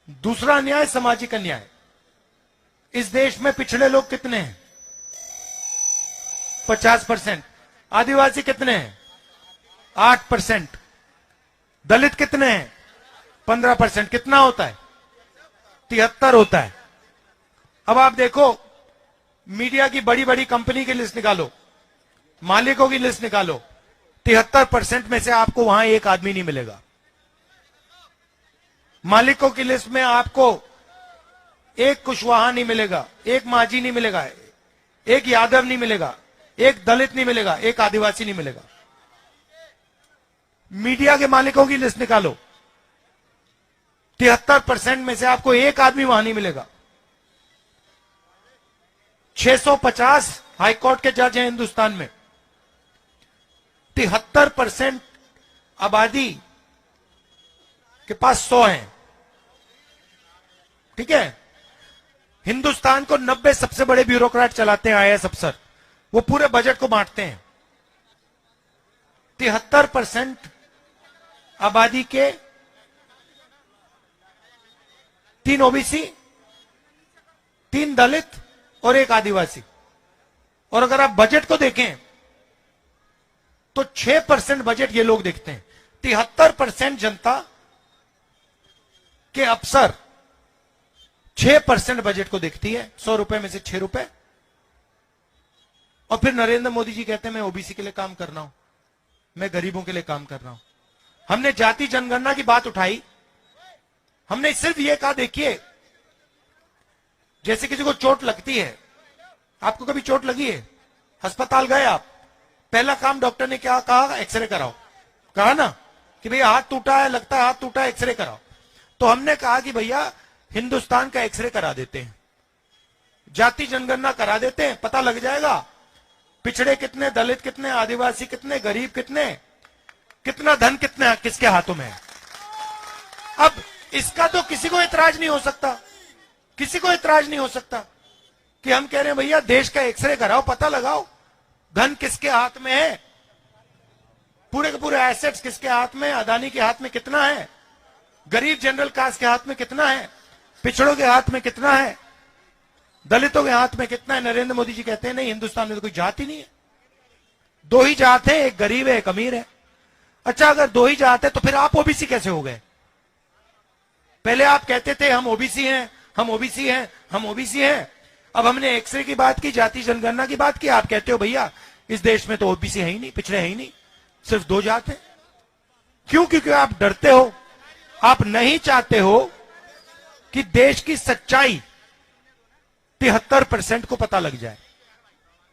दूसरा अन्याय सामाजिक अन्याय। इस देश में पिछड़े लोग कितने हैं? 50%। आदिवासी कितने हैं? 8%। दलित कितने हैं? 15%। कितना होता है? 73 होता है। अब आप देखो, मीडिया की बड़ी बड़ी कंपनी की लिस्ट निकालो, मालिकों की लिस्ट निकालो, 73% में से आपको वहां एक आदमी नहीं मिलेगा। मालिकों की लिस्ट में आपको एक कुशवाहा नहीं मिलेगा, एक माझी नहीं मिलेगा, एक यादव नहीं मिलेगा, एक दलित नहीं मिलेगा, एक आदिवासी नहीं मिलेगा। मीडिया के मालिकों की लिस्ट निकालो, 73% में से आपको एक आदमी वहां नहीं मिलेगा। 650 हाईकोर्ट के जज हैं हिंदुस्तान में। 73% आबादी के पास 100 हैं। ठीक है। हिंदुस्तान को 90 सबसे बड़े ब्यूरोक्रेट चलाते हैं, आईएएस अफसर। वो पूरे बजट को बांटते हैं। 73% आबादी के 3 ओबीसी, 3 दलित और 1 आदिवासी। और अगर आप बजट को देखें तो 6% बजट ये लोग देखते हैं। 73% जनता के अफसर 6% बजट को देखती है, 100 रुपए में से 6 रुपए। और फिर नरेंद्र मोदी जी कहते हैं मैं ओबीसी के लिए काम कर रहा हूं, मैं गरीबों के लिए काम कर रहा हूं। हमने जाति जनगणना की बात उठाई, हमने सिर्फ ये कहा, देखिए जैसे किसी को चोट लगती है, आपको कभी चोट लगी है, अस्पताल गए आप, पहला काम डॉक्टर ने क्या कहा? एक्सरे कराओ। कहा ना कि भैया हाथ टूटा है, लगता है हाथ टूटा है, एक्सरे कराओ। तो हमने कहा कि भैया हिंदुस्तान का एक्सरे करा देते हैं, जाति जनगणना करा देते हैं, पता लग जाएगा पिछड़े कितने, दलित कितने, आदिवासी कितने, गरीब कितने, कितना धन कितने किसके हाथों में है। अब इसका तो किसी को इतराज नहीं हो सकता, किसी को इतराज नहीं हो सकता कि हम कह रहे हैं भैया देश का एक्सरे कराओ, पता लगाओ धन किसके हाथ में है, पूरे के पूरे एसेट्स किसके हाथ में, अदानी के हाथ में कितना है, गरीब जनरल कास्ट के हाथ में कितना है, पिछड़ों के हाथ में कितना है, दलितों के हाथ में कितना है। नरेंद्र मोदी जी कहते हैं नहीं, हिंदुस्तान में तो कोई जात ही नहीं है, 2 ही जात है, एक गरीब है, एक अमीर है। अच्छा, अगर 2 ही जात है तो फिर आप ओबीसी कैसे हो गए? पहले आप कहते थे हम ओबीसी हैं, हम ओबीसी हैं, हम ओबीसी हैं। अब हमने एक्सरे की बात की, जाति जनगणना की बात की, आप कहते हो भैया इस देश में तो ओबीसी है ही नहीं, पिछड़े है ही नहीं, सिर्फ 2 जात है। क्यों? क्योंकि आप डरते हो, आप नहीं चाहते हो कि देश की सच्चाई 73% को पता लग जाए।